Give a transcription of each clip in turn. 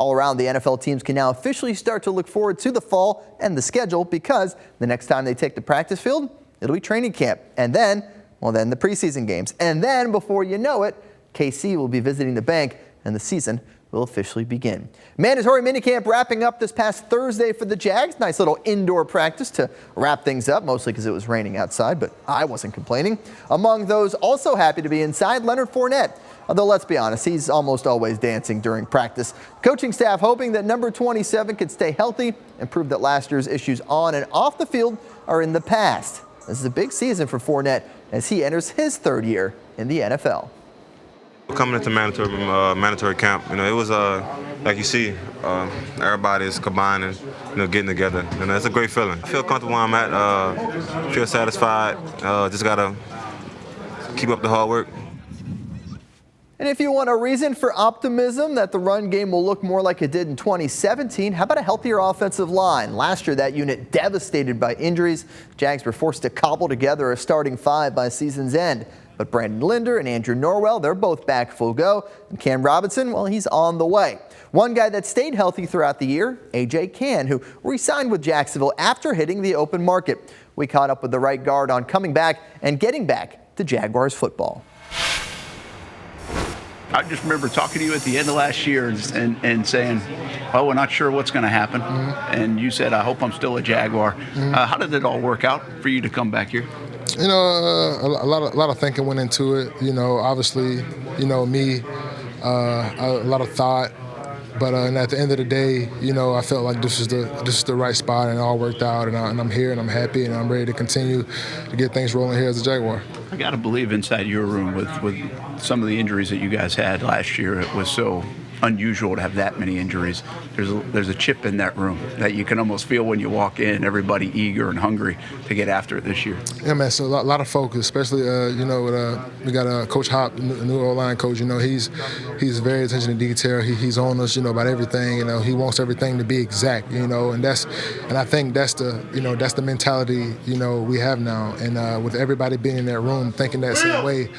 All around, the NFL teams can now officially start to look forward to the fall and the schedule because the next time they take the practice field, it'll be training camp. And then, well, then the preseason games. And then, before you know it, KC will be visiting the bank and the season will officially begin. Mandatory minicamp wrapping up this past Thursday for the Jags. Nice little indoor practice to wrap things up, mostly because it was raining outside, but I wasn't complaining. Among those also happy to be inside, Leonard Fournette. Although, let's be honest, he's almost always dancing during practice. Coaching staff hoping that number 27 could stay healthy and prove that last year's issues on and off the field are in the past. This is a big season for Fournette as he enters his third year in the NFL. Coming into mandatory camp, it was like you see, everybody is combining, getting together, and it's a great feeling. I feel comfortable where I'm at, feel satisfied. Just gotta keep up the hard work. And if you want a reason for optimism that the run game will look more like it did in 2017, how about a healthier offensive line? Last year, that unit devastated by injuries. Jags were forced to cobble together a starting five by season's end. But Brandon Linder and Andrew Norwell, they're both back full go. And Cam Robinson, well, he's on the way. One guy that stayed healthy throughout the year, A.J. Cann, who re-signed with Jacksonville after hitting the open market. We caught up with the right guard on coming back and getting back to Jaguars football. I just remember talking to you at the end of last year and saying, well, we're not sure what's going to happen. And you said, I hope I'm still a Jaguar. How did it all work out for you to come back here? A lot of thinking went into it. Obviously, me, a lot of thought. But at the end of the day, I felt like this is the right spot, and it all worked out. And I'm here, and I'm happy, and I'm ready to continue to get things rolling here as a Jaguar. I got to believe inside your room with some of the injuries that you guys had last year, it was so unusual to have that many injuries. There's a chip in that room that you can almost feel when you walk in. Everybody eager and hungry to get after it this year. Yeah, man. So a lot of focus, especially with we got Coach Hop, new O-line coach. He's very attention to detail. He's on us, about everything. He wants everything to be exact. And I think that's the mentality we have now. And with everybody being in that room thinking that same way,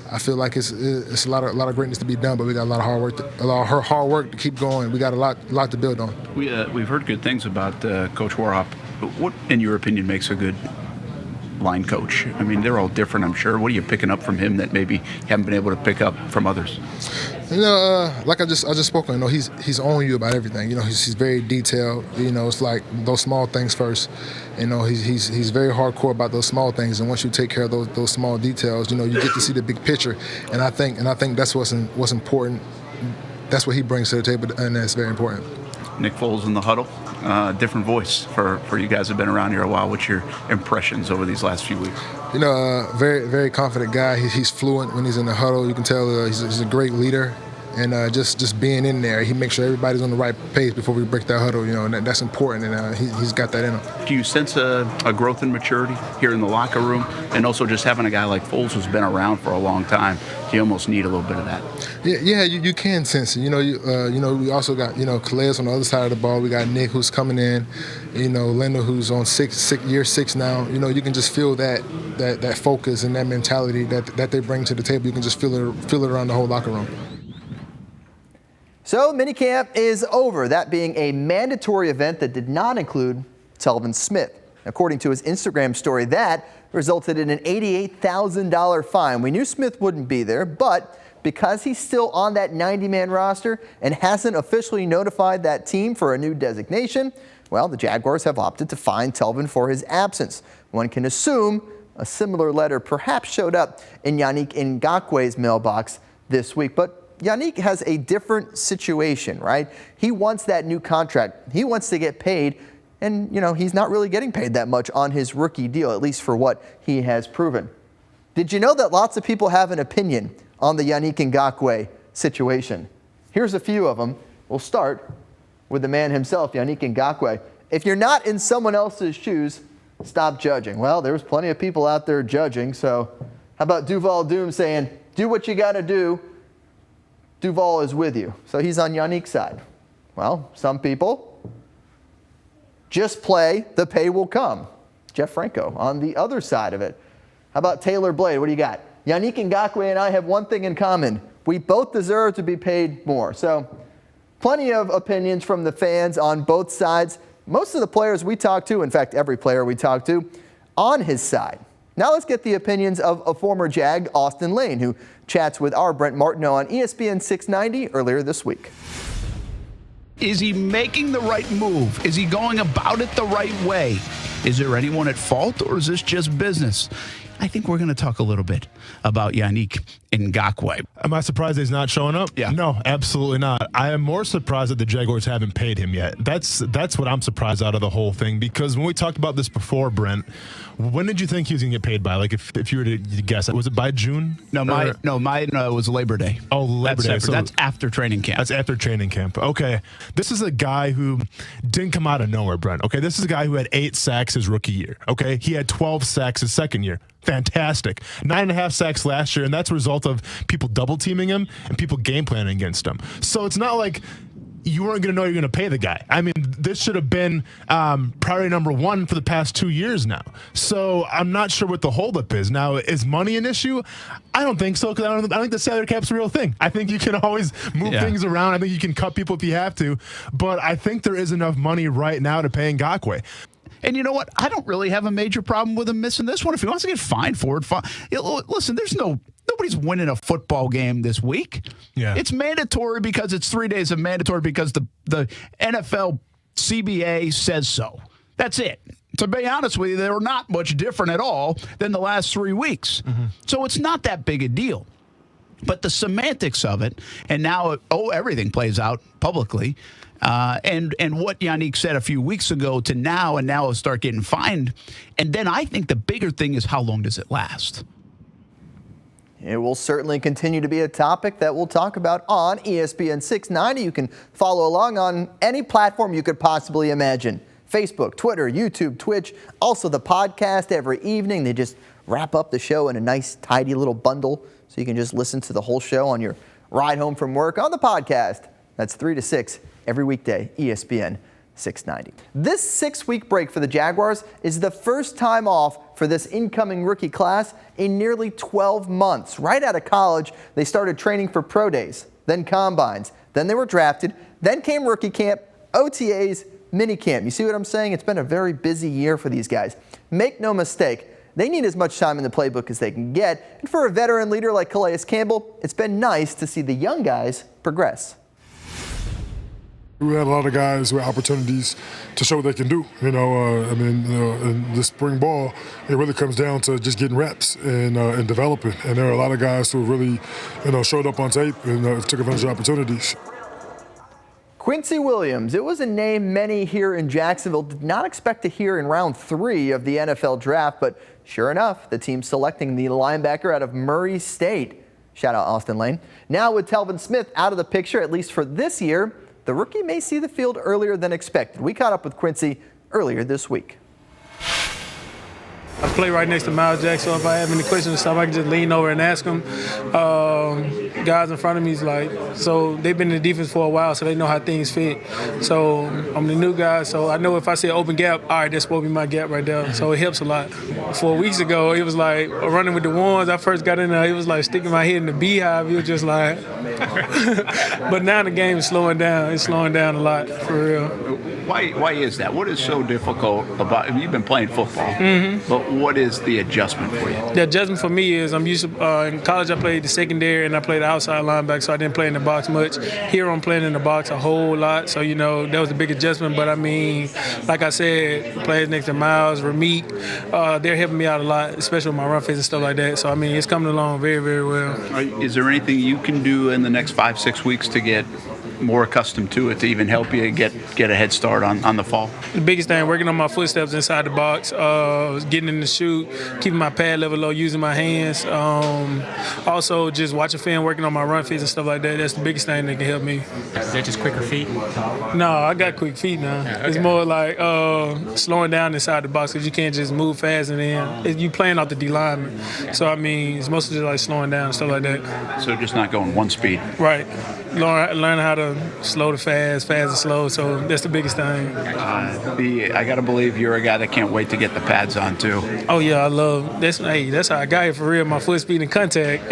I feel like it's a lot of greatness to be done, but we got a lot of hard work to keep going. We got a lot to build on. We've heard good things about Coach Warhop. What, in your opinion, makes a good line coach? I mean, they're all different, I'm sure. What are you picking up from him that maybe you haven't been able to pick up from others? Like I just spoke on, he's on you about everything. He's very detailed. It's like those small things first. He's very hardcore about those small things, and once you take care of those small details, you get to see the big picture. And I think that's what's important. That's what he brings to the table, and that's very important. Nick Foles in the huddle, different voice for you guys who've been around here a while. What's your impressions over these last few weeks? Very, very confident guy. He's fluent when he's in the huddle. You can tell he's a great leader. And just being in there, he makes sure everybody's on the right page before we break that huddle, and that's important, and he's got that in him. Do you sense a growth in maturity here in the locker room? And also just having a guy like Foles who's been around for a long time, you almost need a little bit of that. Yeah, you can sense it. We also got, Calais on the other side of the ball. We got Nick who's coming in, Linda who's on year six now. You can just feel that focus and that mentality that they bring to the table. You can just feel it around the whole locker room. So minicamp is over, that being a mandatory event that did not include Telvin Smith. According to his Instagram story, that resulted in an $88,000 fine. We knew Smith wouldn't be there, but because he's still on that 90-man roster and hasn't officially notified that team for a new designation, well, the Jaguars have opted to fine Telvin for his absence. One can assume a similar letter perhaps showed up in Yannick Ngakoue's mailbox this week, but Yannick has a different situation, right? He wants that new contract. He wants to get paid, and, he's not really getting paid that much on his rookie deal, at least for what he has proven. Did you know that lots of people have an opinion on the Yannick Ngakoue situation? Here's a few of them. We'll start with the man himself, Yannick Ngakoue. If you're not in someone else's shoes, stop judging. Well, there's plenty of people out there judging, so how about Duval Doom saying, do what you got to do. Duval is with you. So he's on Yannick's side. Well, some people just play, the pay will come. Jeff Franco on the other side of it. How about Taylor Blade? What do you got? Yannick Ngakoue and I have one thing in common. We both deserve to be paid more. So Plenty of opinions from the fans on both sides. Most of the players we talked to, in fact, every player we talked to, on his side. Now let's get the opinions of a former Jag, Austin Lane, who chats with our Brent Martineau on ESPN 690 earlier this week. Is he making the right move? Is he going about it the right way? Is there anyone at fault, or is this just business? I think we're going to talk a little bit about Yannick Ngakoue. Am I surprised he's not showing up? Yeah. No, absolutely not. I am more surprised that the Jaguars haven't paid him yet. That's what I'm surprised out of the whole thing, because when we talked about this before, Brent, when did you think he was going to get paid by? Like, if you were to guess, was it by June? Mine was Labor Day. Oh, Labor Day. So that's after training camp. That's after training camp. Okay. This is a guy who didn't come out of nowhere, Brent. Okay. This is a guy who had 8 sacks his rookie year. Okay. He had 12 sacks his second year. Fantastic. 9.5 sacks last year, and that's a result of people double teaming him and people game planning against him. So it's not like you weren't going to know you're going to pay the guy. I mean, this should have been priority number 1 for the past 2 years now. So I'm not sure what the holdup is. Now, is money an issue? I don't think so, because I don't think the salary cap's a real thing. I think you can always move things around. I think you can cut people if you have to. But I think there is enough money right now to pay Ngakoue. And you know what? I don't really have a major problem with him missing this one. If he wants to get fined for it, fine. Listen, nobody's winning a football game this week. Yeah. It's mandatory because it's 3 days of mandatory because the NFL CBA says so. That's it. To be honest with you, they're not much different at all than the last 3 weeks. Mm-hmm. So it's not that big a deal. But the semantics of it, and now everything plays out publicly. And what Yannick said a few weeks ago to now, and now he'll start getting fined. And then I think the bigger thing is, how long does it last? It will certainly continue to be a topic that we'll talk about on ESPN 690. You can follow along on any platform you could possibly imagine. Facebook, Twitter, YouTube, Twitch, also the podcast every evening. They just wrap up the show in a nice, tidy little bundle, so you can just listen to the whole show on your ride home from work on the podcast. That's 3 to 6 every weekday, ESPN 690. This 6-week break for the Jaguars is the first time off for this incoming rookie class in nearly 12 months. Right out of college, they started training for pro days, then combines, then they were drafted, then came rookie camp, OTAs, minicamp. You see what I'm saying? It's been a very busy year for these guys. Make no mistake, they need as much time in the playbook as they can get. And for a veteran leader like Calais Campbell, it's been nice to see the young guys progress. We had a lot of guys with opportunities to show what they can do. In the spring ball, it really comes down to just getting reps and developing. And there are a lot of guys who really, showed up on tape and took advantage of opportunities. Quincy Williams, it was a name many here in Jacksonville did not expect to hear in round 3 of the NFL draft, but sure enough, the team selecting the linebacker out of Murray State. Shout out Austin Lane. Now with Telvin Smith out of the picture, at least for this year, the rookie may see the field earlier than expected. We caught up with Quincy earlier this week. I play right next to Miles Jack, so if I have any questions or stuff, I can just lean over and ask them. Guys in front of me is so they've been in the defense for a while, so they know how things fit. So I'm the new guy, so I know if I see an open gap, all right, that's supposed to be my gap right there. So it helps a lot. 4 weeks ago, it was like running with the ones. I first got in there, it was like sticking my head in the beehive. It was just like, but now the game is slowing down. It's slowing down a lot, for real. Why is that? What is so difficult about, you've been playing football, but what is the adjustment for you? The adjustment for me is I'm used to, in college I played the secondary and I played the outside linebacker, so I didn't play in the box much. Here I'm playing in the box a whole lot, so that was a big adjustment. But I mean, like I said, players next to Miles, Ramik, they're helping me out a lot, especially with my run fits and stuff like that. So I mean, it's coming along very, very well. Is there anything you can do in the next 5-6 weeks to get more accustomed to it, to even help you get a head start on the fall? The biggest thing, working on my footsteps inside the box, getting in the chute, keeping my pad level low, using my hands. Also, just watching film, working on my run fits and stuff like that. That's the biggest thing that can help me. Is that just quicker feet? No, I got quick feet now. Yeah, okay. It's more like slowing down inside the box, because you can't just move fast and then you playing off the D lineman. So, I mean, it's mostly just like slowing down and stuff like that. So just not going one speed. Right. Learn how to slow to fast to slow. So that's the biggest thing. I got to believe you're a guy that can't wait to get the pads on, too. Oh, yeah, I love that's how I got here for real, my foot speed and contact.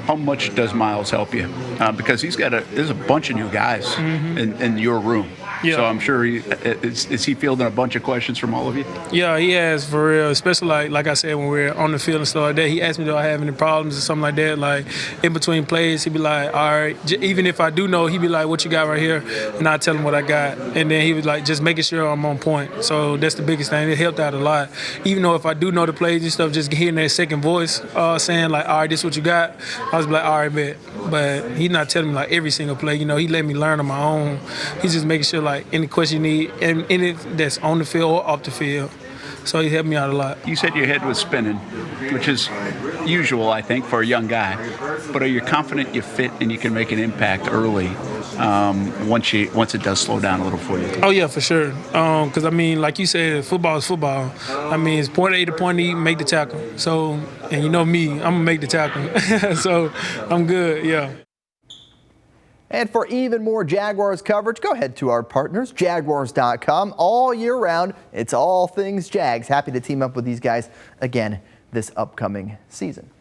How much does Miles help you? Because there's a bunch of new guys in your room. Yeah. So I'm sure is he fielding a bunch of questions from all of you? Yeah, he has, for real. Especially like I said, when we're on the field and stuff like that, he asked me, do I have any problems or something like that. Like in between plays, he'd be like, all right. Even if I do know, he'd be like, what you got right here? And I tell him what I got. And then he was like, just making sure I'm on point. So that's the biggest thing. It helped out a lot. Even though if I do know the plays and stuff, just hearing that second voice saying like, all right, this is what you got. I was like, all right, bet. But he's not telling me like every single play. You know, he let me learn on my own. He's just making sure like any question you need, and any that's on the field or off the field. So he helped me out a lot. You said your head was spinning, which is usual, I think, for a young guy. But are you confident you fit and you can make an impact early once it does slow down a little for you? Oh, yeah, for sure. Because, I mean, like you said, football is football. I mean, it's point A to point E, make the tackle. So, and you know me, I'm going to make the tackle. So I'm good, yeah. And for even more Jaguars coverage, go ahead to our partners, Jaguars.com. All year round, it's all things Jags. Happy to team up with these guys again this upcoming season.